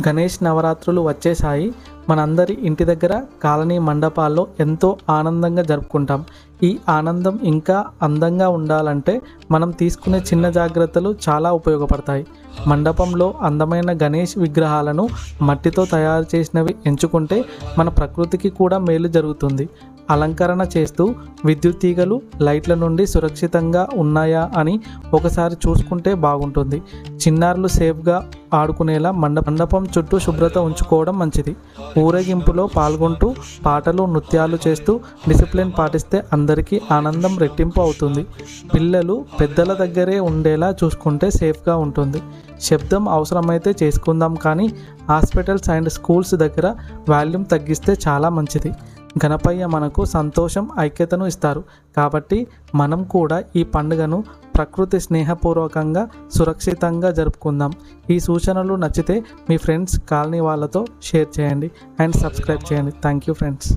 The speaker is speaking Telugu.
గణేష్ నవరాత్రులు వచ్చేసాయి. మనందరి ఇంటి దగ్గర కాలనీ మండపాల్లో ఎంతో ఆనందంగా జరుపుకుంటాం. ఈ ఆనందం ఇంకా అందంగా ఉండాలంటే మనం తీసుకునే చిన్న జాగ్రత్తలు చాలా ఉపయోగపడతాయి. మండపంలో అందమైన గణేష్ విగ్రహాలను మట్టితో తయారు చేసినవి ఎంచుకుంటే మన ప్రకృతికి కూడా మేలు జరుగుతుంది. అలంకరణ చేస్తూ విద్యుత్ తీగలు, లైట్ల నుండి సురక్షితంగా ఉన్నాయా అని ఒకసారి చూసుకుంటే బాగుంటుంది. చిన్నారులు సేఫ్గా ఆడుకునేలా మండపం చుట్టూ శుభ్రత ఉంచుకోవడం మంచిది. ఊరేగింపులో పాల్గొంటూ పాటలు, నృత్యాలు చేస్తూ డిసిప్లిన్ పాటిస్తే అందరికీ ఆనందం రెట్టింపు అవుతుంది. పిల్లలు పెద్దల దగ్గరే ఉండేలా చూసుకుంటే సేఫ్గా ఉంటుంది. శబ్దం అవసరమైతే చేసుకుందాం, కానీ హాస్పిటల్స్ అండ్ స్కూల్స్ దగ్గర వాల్యూమ్ తగ్గిస్తే చాలా మంచిది. గణపయ్య మనకు సంతోషం, ఐక్యతను ఇస్తారు. కాబట్టి మనం కూడా ఈ పండుగను ప్రకృతి స్నేహపూర్వకంగా, సురక్షితంగా జరుపుకుందాం. ఈ సూచనలు నచ్చితే మీ ఫ్రెండ్స్, కాలనీ వాళ్ళతో షేర్ చేయండి అండ్ సబ్స్క్రైబ్ చేయండి. Thank you friends.